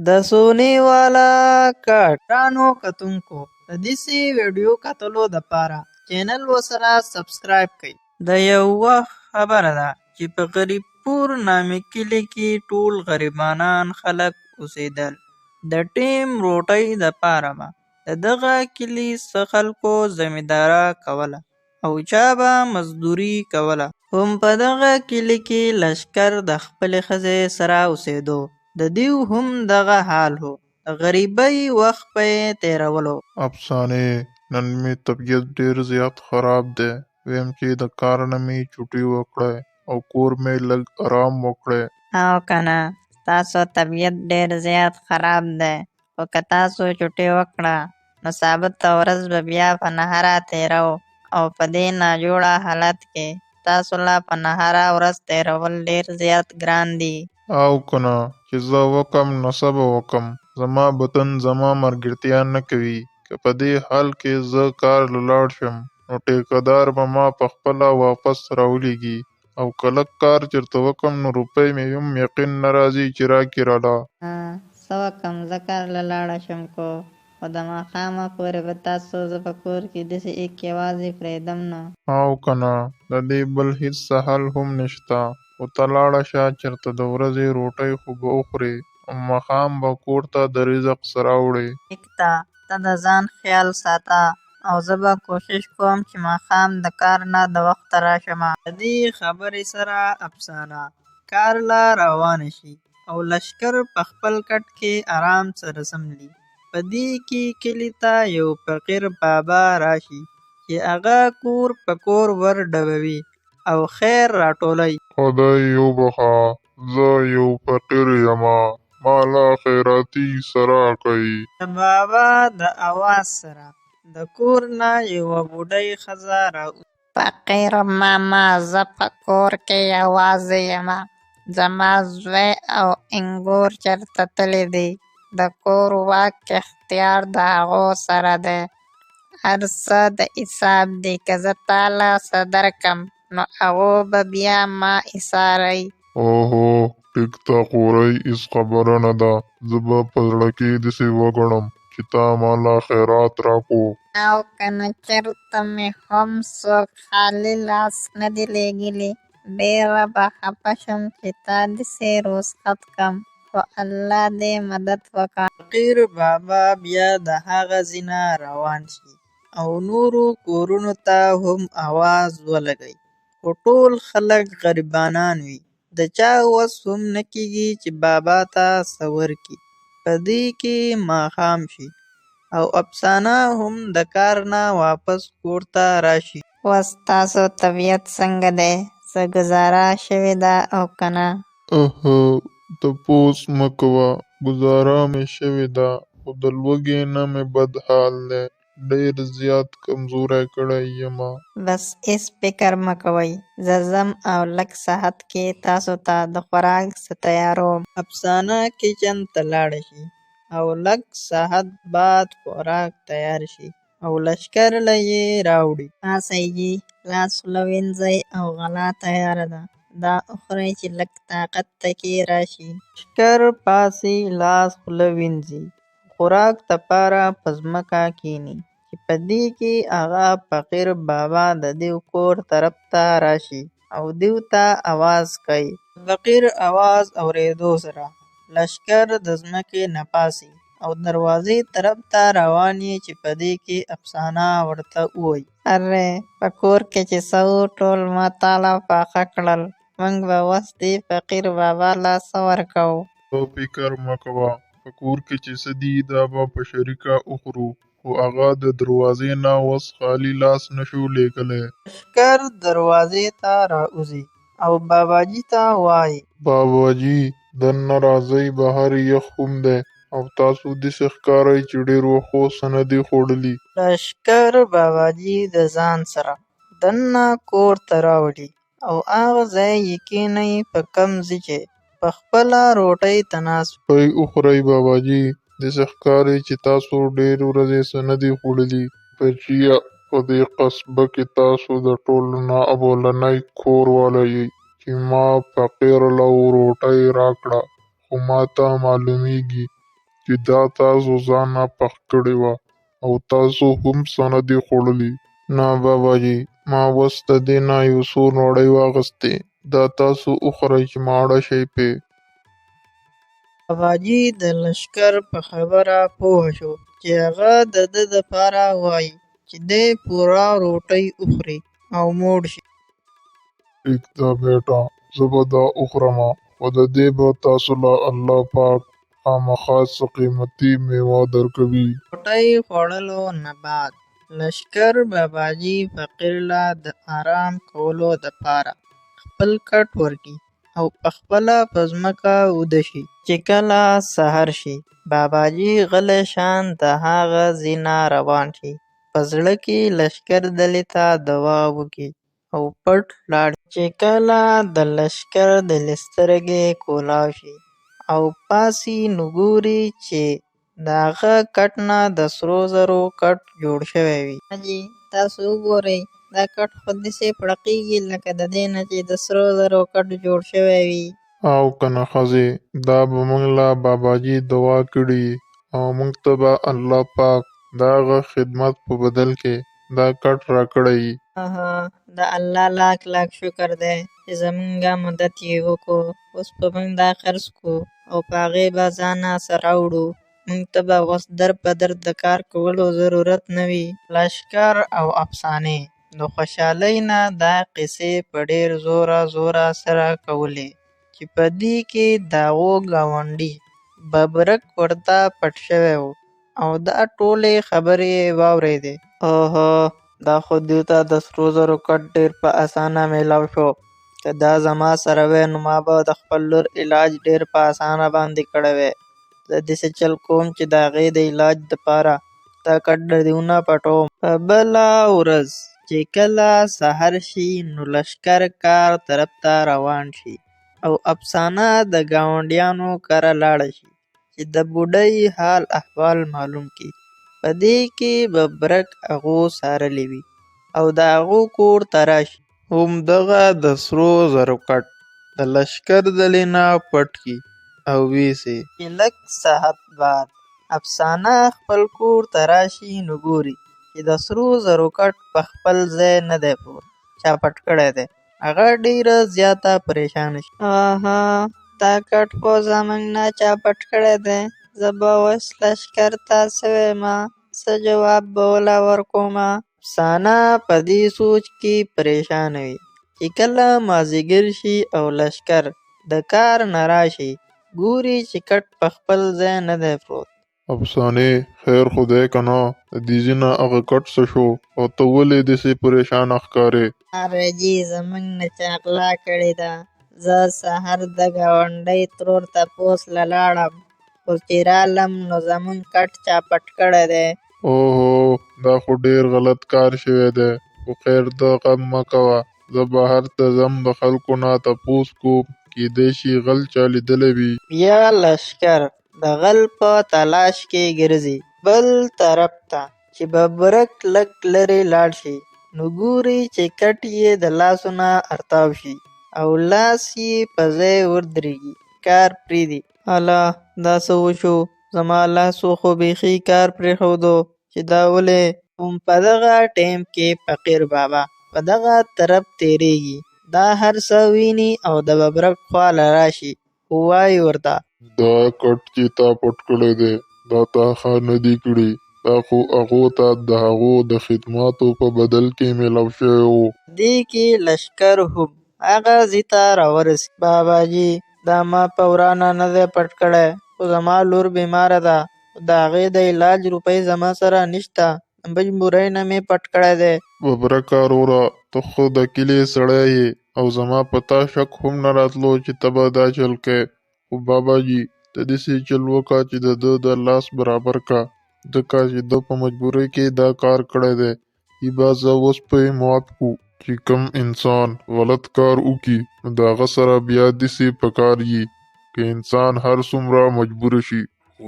د سونی والا کټانو کتونکو د داسې ویډیو کتلو دپاره چینل ورسره سبسکرایب کړئ. د یو وخت خبره ده چې په غریب پور نامې کلي کې ټول غریبانان خلک اوسېدل. د ټیم روټۍ دپاره به د دغه کلي څه خلکو زمینداره کوله او چا به مزدوري کوله. هم په دغه کلي کې لښکر د خپلې ښځې سره اوسېدو. د دوی هم دغه حال و. د غریبۍ وخت به یې تېرولو. افسانې: نن مې طبیعت ډېر زیات خراب دی. ویم چې د کار نه مې چوټي وکړی او کور مې لږ آرام وکړی. او کنه ستاسو طبیعت ډېر زیات خراب دی، خو که تاسو چوټي وکړه نو ثابته ورځ به بیا په نهره تېروو او په دې ناجوړه حالت کې تاسو لا په نهره ورځ تېرول ډېر زیات ګران دي. او کنه چې زه وکم نو څه به وکم؟ زما بدن زما ملګرتیا نه کوي. که په دې حال کې زه کار له لاړ شم نو ټیکهدار به ما په خپله واپس راولېږي، او که لږ کار چېرته وکم نو روپۍ مې هم یقین نه راځي چې راکړي راله. څه وکم؟ زه کار له لاړه شم کو، خو د ماښامه پورې به تاسو زه په کور کې داسې ایک یوازې پرېږدم نه. او کنه د دې بل هېڅ څه حل هم نشته، خو ته لاړه شه چېرته د ورځې روټۍ خو به وخورې او ماښام به کور ته د رزق څه راوړې. ټیک ده، ته د ځان خیال ساته او زه به کوشش کوم چې ماښام د کار نه د وخته راشمه. د دې خبرې سره افسانه کار له روانه شي او لښکر په خپل کټ کې آرام سره څملي. په دې کې کلي ته یو فقیر بابا راشي چې هغه کور په کور ور ډبوي او خیر راټولوي. خدای وبخه، زه یو فقیر یمه، ما له خیراتي څه راکئ. د بابا د اواز سره د کور نه یوه بوډۍ ښځه راوځي. فقیر ماما، زه په کور کې یوازې یمه. زما زوی او انګور چېرته تللی دی؟ د کور واک اختیار د هغو سره دی. هر څه د حساب دی، که زه تاله څه درکم نو هغو به بیا ما ایساروي. اوهو، ټیک ته خورئ، هېڅ خبره نه ده. زه به په زړه کې داسې وګڼم چې تا ما له خیرات راکړو. او که نه چېرته مې هم څوک خالي لاس نه دي لېږلي، ډېره به خفه شم چې تا داسې رخصت کړم، خو الله دې مدد وکړه. فقیر بابا بیا د هغه ځای نه روان شي او نورو کورونو ته هم اواز ولګوي، خو ټول خلک غریبانان وي. د چا وس هم نه کېږي چې بابا ته څه ورکړي. په دې کې ماښام شي او افسانه هم د کار نه واپس کور ته راشي. اوس ستاسو طبیعت څنګه دی؟ څه ګزاره شوې ده او که نه؟ تپوس مه کوه، ګزاره مې شوې ده، خو د لوږې نه مې بد حال دی. ډېر زیات کمزوری کړی یمه. بس هېڅ فکر مه کوئ، زه ځم او لږ ساعت کې تاسو ته د خوراک څه تیاروم. افسانه کچن ته لاړه شي او لږ ساعت بعد خوراک تیار شي او لښکر له یې راوړي. پاڅئ جي، لاس خوله وینځئ او غلا تیاره ده. دا وخورئ چې لږ طاقت پکې راشي. لښکر پاڅي، لاس خوله وینځي، خوراک دپاره په ځمکه کښېني چې په دې کې هغه فقیر بابا د دوی کور طرف ته راشي او دوی ته اواز کوي. د فقیر اواز اورېدو سره لښکر د ځمکې نه پاڅي او دروازې طرف ته روان یې چې په دې کې افسانه ورته ووایي. ارې، په کور کې چې څه وو ټول ما تاله پاخه کړل. موږ به اوس دې فقیر بابا له څه ورکوو؟ ته فکر مه کوه، په کور کې چې څه دي دا به په شریکه وخورو، خو هغه د دروازې نه اوس خالي لاس نشو لېږلی. لښکر دروازې ته راوځي او باباجي ته وایي: باباجي، دننه راځئ، بهر یخ هم دی او تاسو داسې ښکارئ چې ډېر وخت خو څه نه دي خوړلي. لښکر باباجي د ځان سره دننه کور ته راوړي او هغه ځای یې کښېنوي په کوم ځای چې په خپله روټۍ ته ناست وي. خورئ وخورئ باباجي، داسې ښکاري چې تاسو ډېر ورځې څه نه دي خوړلي. بچیه، په دې قصبه کې تاسو د ټولو نه اولنی کور والا یئ چې ما فقیر له روټۍ راکړه، خو ما ته معلومیږي چې دا تاسو ځان ناپخ کړې وه او تاسو هم څه نه دي خوړلي. نه باباجي، ما اوس د دې نه یو څو نوړۍ واخیستې، دا تاسو وخورئ چې ماړه شئ پې. باباجي د لښکر په خبره پوه شو چې هغه د ده دپاره وایي چې دی پوره روټۍ وخوري او موړ شي. ټیک ده بیټا، زه به دا وخورمه، خو د دې به تاسو له الله پاک خامخا څه قیمتي میوه درکوي. روټۍ خوړلو نه بعد لښکر باباجي فقیر له د آرام کولو دپاره خپل کټ ورکړي او پخپله په ځمکه ویده شي. چې کله سحر شي باباجي غلی شان د هغه ځای نه روان شي، په زړه کې لښکر ډلې ته دعا وکړي او پټ لاړ شي. چې کله د لښکر ډلې سترګې کولاو شي او پاسي نو ګوري چې د هغه کټ نه د سرو زرو کټ جوړ شوی وي. حاجي تاسو وګورئ، دا کټ خو داسې پړقېږي لکه د دې نه چې د سرو زرو کټ جوړ شوی وي. او کنه ښځې، دا به موږ له باباجي دعا کړي او موږ ته به الله پاک د هغه خدمت په بدل کې دا کټ راکړی. د الله لاک لاک شکر دی چې زمونږه مدد یې وکړو. اوس به موږ دا خرڅ کړو او په هغې به ځانه سره وړو. موږ ته به اوس در په در د کار کولو ضرورت نه وي. لښکر او افسانې د خوشحالۍ نه دا قصې په ډېر زوره زوره سره کولې چې په دې کې د هغو ګاونډي ببرک ورته پټ شوی و او دا ټولې خبرې یې واورېدې. دا خو دوی ته د سرو زرو کټ ډېر په اسانه میلاو شو. که دا زما سره وی نو ما به د خپل لور علاج ډېر په اسانه باندې کړی وی. زه داسې چل کوم چې د هغې د علاج دپاره دا کټ د دوی نه پټوم. په بله ورځ چې کله سحر شي نو لښکر کار طرف ته روان شي او افسانه د ګاونډیانو کره لاړه شي چې د بوډۍ حال احوال معلوم کړي. په دې کې ببرک هغو څارلی وي او د هغو کور ته راشي، همدغه د سرو زرو کټ د لښکر ډلې نه پټ کړي او ویسي. چې لږ ساعت بعد افسانه خپل کور ته راشي نو ګوري چې د سرو زرو کټ په خپل ځای نه دی پروت، چا پټ کړی دی. هغه ډېره زیاته پریشانه شي. دا کټ خو زموږ نه چا پټ کړی دی، زه به اوس لښکر ته څه ویمه، څه جواب به وله ورکومه. افسانه په دې سوچ کې پریشانه وي چې کله مازدیګر شي او لښکر د کار نه راشي ګوري چې کټ په خپل ځای نه دی پروت. افسانې خیر خو دی که نه؟ د دې ځای نه هغه کټ څه شو او ته ولې داسې پریشانه ښکارې؟ حاجي زموږ نه چا غلا کړې ده. زه سحر د ګاونډۍ ترور تپوس له لاړم، خو چې رالم نو زموږ کټ چا پټ کړی دی. دا خو ډېر غلط کار شوی دی، خو خیر ته غم مه کوه، زه بهر ته ځم د خلکو نه تپوس کوم، کیدای شي غل چا لیدلی وي. بیا لښکر د غل په تلاش کې ګرځي بل طرف ته. چې ببرک لږ لرې لاړ شي نو ګوري چې کټ یې د لاسو نه ارتاو شي او لاس یې په ځای ودرېږي، کار پرېږدي. الله دا څه وشو؟ زما لاسو خو بیخي کار پرېښودو چې دا ولې؟ په دغه ټیم کې فقیر بابا په دغه طرف تېرېږي، دا هر څه ویني او د ببرک خواله راشي، وایي ورته دا کټ چې تا پټ کړی دی دا تا ښه نه دي کړي، دا خو هغو ته د هغو د خدماتو په بدل کې میلاو شوی و. دې کې لښکر هم هغه ځای ته راورسېد. باباجي دا ما په ورانه نه دی پټ کړی، خو زما لور بیماره ده، د هغې د علاج روپۍ زما سره نشته، د مجبورۍ نه مې پټ کړی دی. ببرکه وروره، ته خو د کلي سړی یې او زما په تا شک هم نه راتلو چې ته به دا چل کوې، خو باباجي ته داسې چل وکړه چې د ده د لاس برابر کا، ځکه چې ده په مجبورۍ کې دا کار کړی دی. ای به زه اوس پرې معاف کړو چې کوم انسان غلط کار وکړي نو د هغه سره بیا داسې پکار وي که انسان هر څومره مجبور شي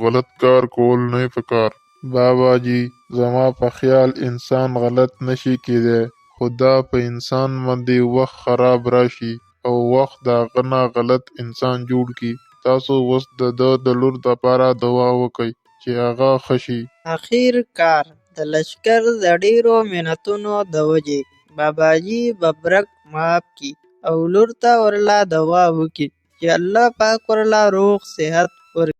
غلط کار کول نه پکار. باباجي زما په خیال انسان غلط نشي کېدی، خو دا په انسان باندې وخت خراب راشي او وخت د هغه نه غلط انسان جوړ کړي. تاسو اوس د ده د لور دپاره دعا وکئ چې هغه ښه شي. اخیر کار د لښکر د ډېرو منتونو د وجې باباجي ببرک معاف کړي او لور ته ورله دعا وکړي چې الله پاک ورله روغ صحت ورکړي.